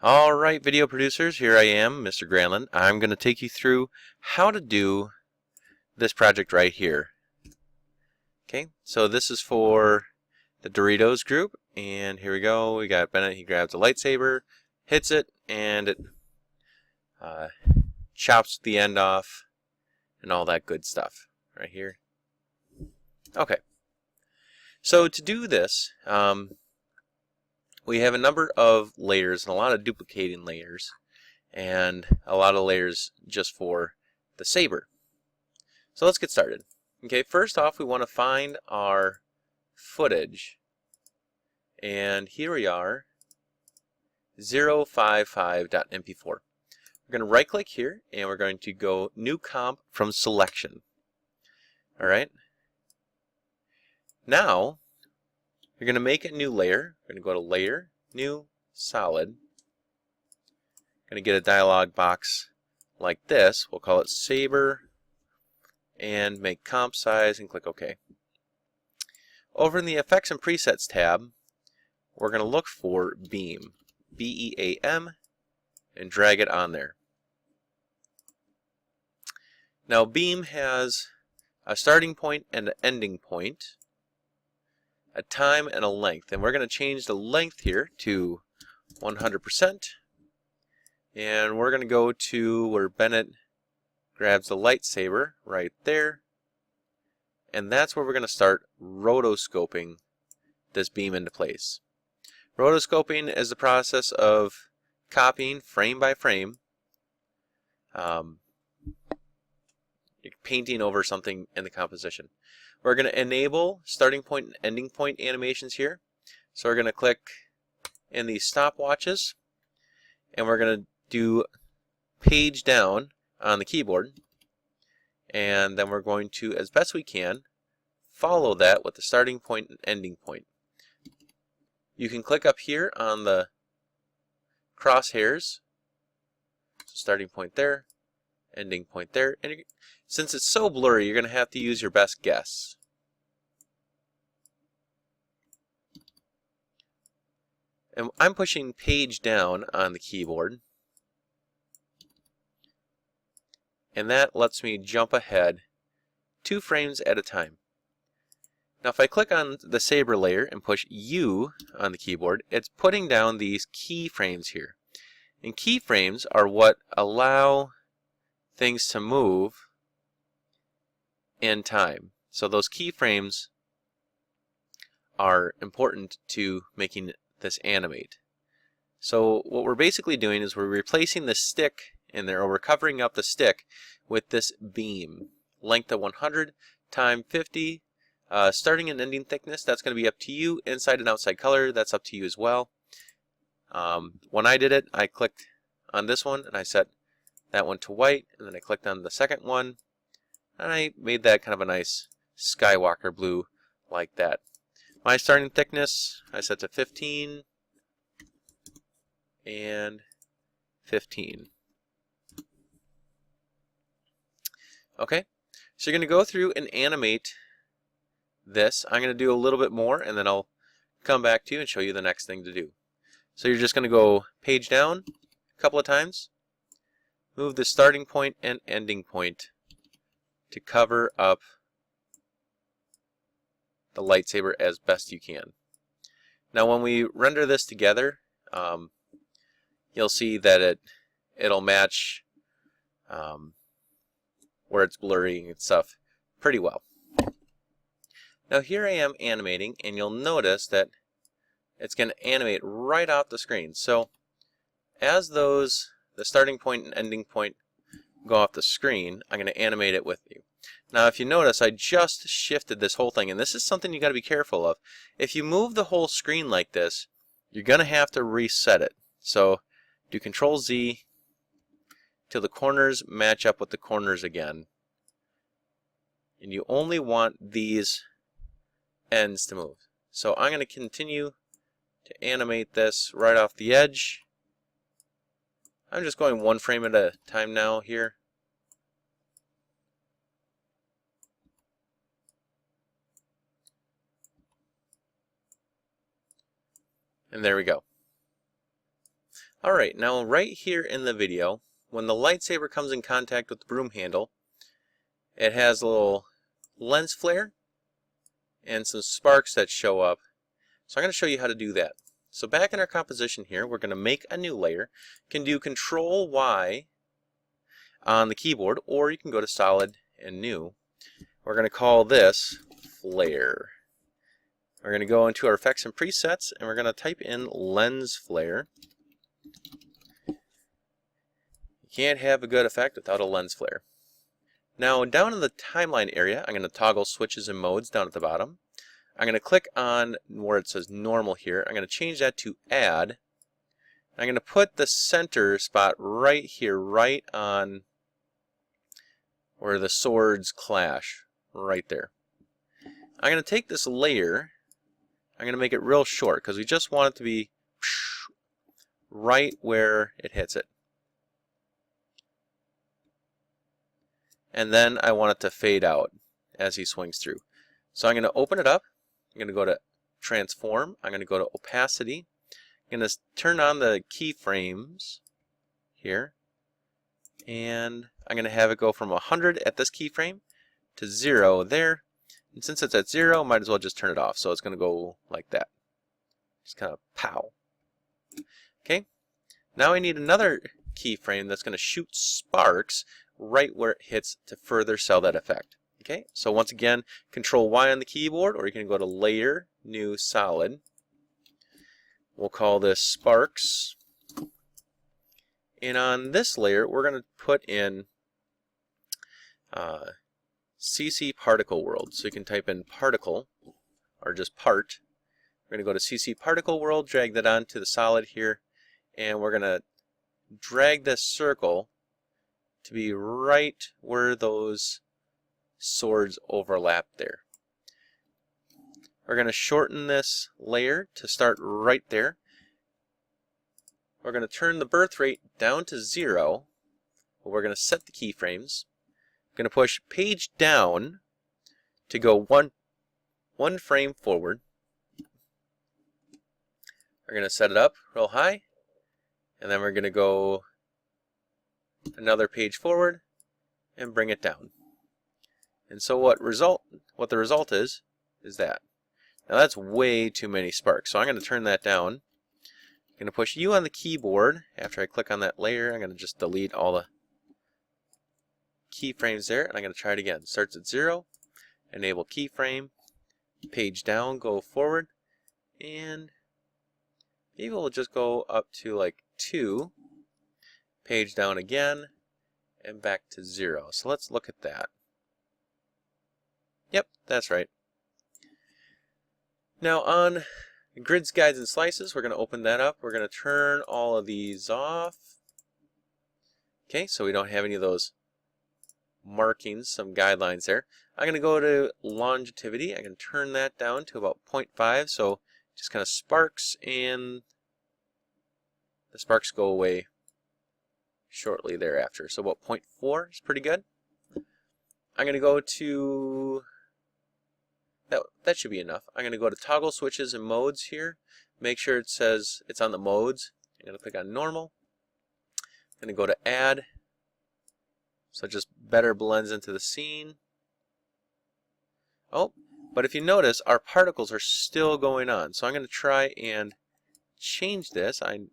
Alright, video producers, here I am, Mr. Granlund. I'm going to take you through how to do this project right here. Okay, so this is for the Doritos group, and here we go. We got Bennett, he grabs a lightsaber, hits it, and it chops the end off, and all that good stuff right here. Okay, so to do this, we have a number of layers and a lot of duplicating layers and a lot of layers just for the saber. So let's get started. Okay, first off we want to find our footage, and here we are, 055.mp4. We're going to right click here and we're going to go new comp from selection. Alright, now you're going to make a new layer. We're going to go to Layer, New, Solid. Going to get a dialog box like this. We'll call it Saber and make comp size and click OK. Over in the Effects and Presets tab, we're going to look for Beam, B-E-A-M, and drag it on there. Now Beam has a starting point and an ending point, a time and a length, and we're going to change the length here to 100%, and we're going to go to where Bennett grabs the lightsaber right there, and that's where we're going to start rotoscoping this beam into place. Rotoscoping is the process of copying frame by frame, painting over something in the composition. We're going to enable starting point and ending point animations here. So we're going to click in these stopwatches, and we're going to do page down on the keyboard, and then we're going to, as best we can, follow that with the starting point and ending point. You can click up here on the crosshairs, so starting point there, ending point there, and since it's so blurry, you're going to have to use your best guess. And I'm pushing page down on the keyboard, and that lets me jump ahead 2 frames at a time. Now if I click on the saber layer and push U on the keyboard, it's putting down these keyframes here. And keyframes are what allow things to move in time. So those keyframes are important to making this animate. So what we're basically doing is we're replacing the stick in there, or we're covering up the stick with this beam. Length of 100, time 50, starting and ending thickness, that's going to be up to you. Inside and outside color, that's up to you as well. When I did it, I clicked on this one and I set that one to white, and then I clicked on the second one and I made that kind of a nice Skywalker blue like that. My starting thickness I set to 15 and 15. Okay, so you're going to go through and animate this. I'm going to do a little bit more and then I'll come back to you and show you the next thing to do. So you're just going to go page down a couple of times, move the starting point and ending point to cover up the lightsaber as best you can. Now when we render this together, you'll see that it'll match where it's blurry and stuff pretty well. Now here I am animating, and you'll notice that it's going to animate right off the screen. So as the starting point and ending point go off the screen, I'm going to animate it with you. Now if you notice, I just shifted this whole thing, and this is something you got to be careful of. If you move the whole screen like this, you're going to have to reset it. So do Control Z till the corners match up with the corners again. And you only want these ends to move. So I'm going to continue to animate this right off the edge. I'm just going 1 frame at a time now here. And there we go. Alright, now right here in the video, when the lightsaber comes in contact with the broom handle, it has a little lens flare and some sparks that show up. So I'm going to show you how to do that. So back in our composition here, we're going to make a new layer. You can do Control Y on the keyboard, or you can go to Solid and New. We're going to call this Flare. We're going to go into our effects and presets, and we're going to type in lens flare. You can't have a good effect without a lens flare. Now down in the timeline area, I'm going to toggle switches and modes down at the bottom. I'm going to click on where it says normal here. I'm going to change that to add. I'm going to put the center spot right here, right on where the swords clash, right there. I'm going to take this layer, I'm going to make it real short because we just want it to be right where it hits it. And then I want it to fade out as he swings through. So I'm going to open it up. I'm going to go to Transform. I'm going to go to Opacity. I'm going to turn on the keyframes here. And I'm going to have it go from 100 at this keyframe to 0 there. And since it's at 0, might as well just turn it off. So it's going to go like that. Just kind of pow. Okay. Now I need another keyframe that's going to shoot sparks right where it hits to further sell that effect. Okay, so once again, Control Y on the keyboard, or you can go to Layer, New, Solid. We'll call this Sparks. And on this layer, we're going to put in CC Particle World. So you can type in Particle, or just Part. We're going to go to CC Particle World, drag that onto the solid here, and we're going to drag this circle to be right where those swords overlap there. We're going to shorten this layer to start right there. We're going to turn the birth rate down to 0. We're going to set the keyframes. We're going to push page down to go one frame forward. We're going to set it up real high, and then we're going to go another page forward and bring it down. And so what the result is that. Now that's way too many sparks, so I'm going to turn that down. I'm going to push U on the keyboard. After I click on that layer, I'm going to just delete all the keyframes there, and I'm going to try it again. Starts at 0, enable keyframe, page down, go forward, and maybe we'll just go up to like 2, page down again, and back to 0. So let's look at that. Yep, that's right. Now on Grids, Guides, and Slices, we're going to open that up. We're going to turn all of these off. Okay, so we don't have any of those markings, some guidelines there. I'm going to go to Longevity. I can turn that down to about 0.5, so just kind of sparks, and the sparks go away shortly thereafter. So about 0.4 is pretty good. I'm going to go to... That should be enough. I'm going to go to Toggle Switches and Modes here. Make sure it says it's on the modes. I'm going to click on Normal. I'm going to go to Add. So it just better blends into the scene. Oh, but if you notice, our particles are still going on. So I'm going to try and change this. I'm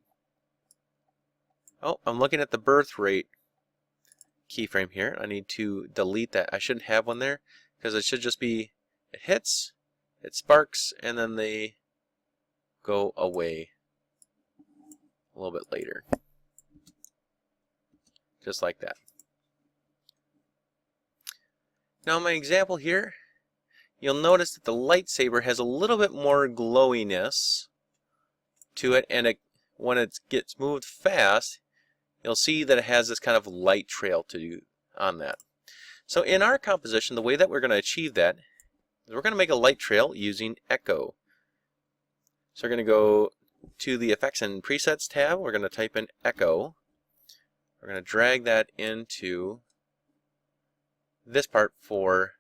looking at the birth rate keyframe here. I need to delete that. I shouldn't have one there because it should just be it hits, it sparks, and then they go away a little bit later. Just like that. Now in my example here, you'll notice that the lightsaber has a little bit more glowiness to it, and when it gets moved fast, you'll see that it has this kind of light trail to do on that. So in our composition, the way that we're going to achieve that is we're going to make a light trail using Echo. So we're going to go to the Effects and Presets tab. We're going to type in Echo. We're going to drag that into this part for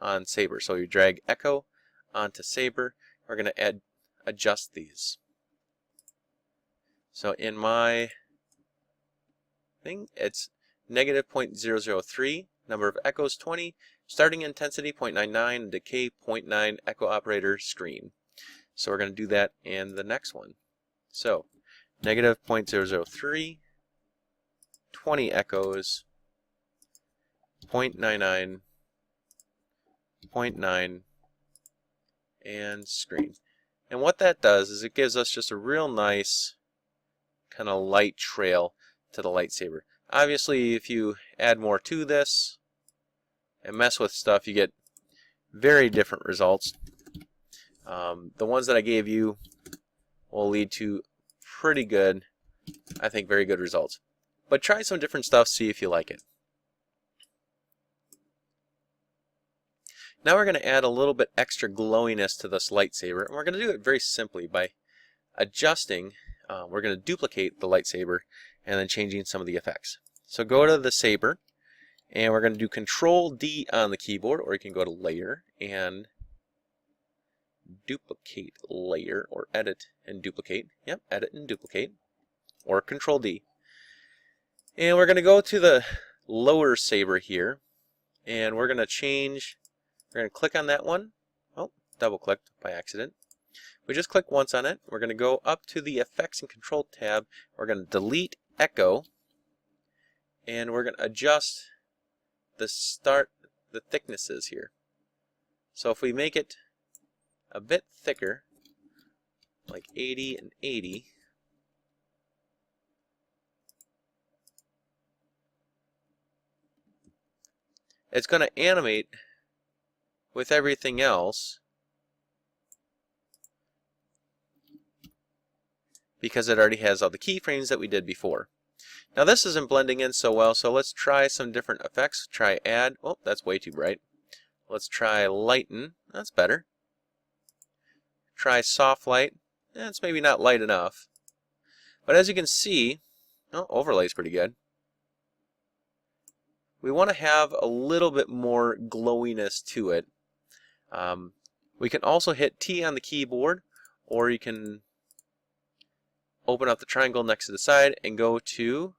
on Saber. So you drag Echo onto Saber. We're going to adjust these. So in my thing, it's negative 0.003, number of echoes 20, starting intensity 0.99, and decay 0.9 echo operator screen. So we're going to do that in the next one. So negative 0.003, 20 echoes, 0.99, 0.9, and screen. And what that does is it gives us just a real nice kind of light trail to the lightsaber. Obviously, if you add more to this and mess with stuff, you get very different results. The ones that I gave you will lead to pretty good, I think very good results. But try some different stuff, see if you like it. Now we're going to add a little bit extra glowiness to this lightsaber, and we're going to do it very simply by adjusting. We're going to duplicate the lightsaber and then changing some of the effects. So go to the saber, and we're going to do Control D on the keyboard, or you can go to Layer and Duplicate Layer, or Edit and Duplicate. Yep, Edit and Duplicate, or Control D. And we're going to go to the lower saber here, and we're going to change. We're going to click on that one. Oh, double clicked by accident. We just click once on it. We're going to go up to the Effects and Control tab. We're going to delete Echo, and we're going to adjust the thicknesses here. So if we make it a bit thicker, like 80 and 80, it's going to animate with everything else because it already has all the keyframes that we did before. Now this isn't blending in so well, so let's try some different effects. Try Add. Oh, that's way too bright. Let's try Lighten. That's better. Try Soft Light. It's maybe not light enough. But as you can see, oh, Overlay's pretty good. We want to have a little bit more glowiness to it. We can also hit T on the keyboard, or you can open up the triangle next to the side and go to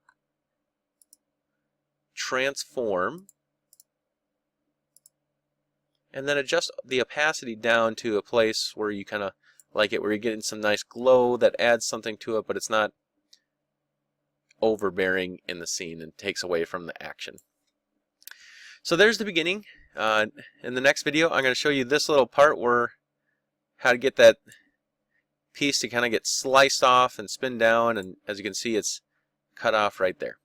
Transform, and then adjust the opacity down to a place where you kind of like it, where you're getting some nice glow that adds something to it, but it's not overbearing in the scene and takes away from the action. So there's the beginning. In the next video, I'm going to show you this little part where how to get that piece to kind of get sliced off and spin down, and as you can see, it's cut off right there.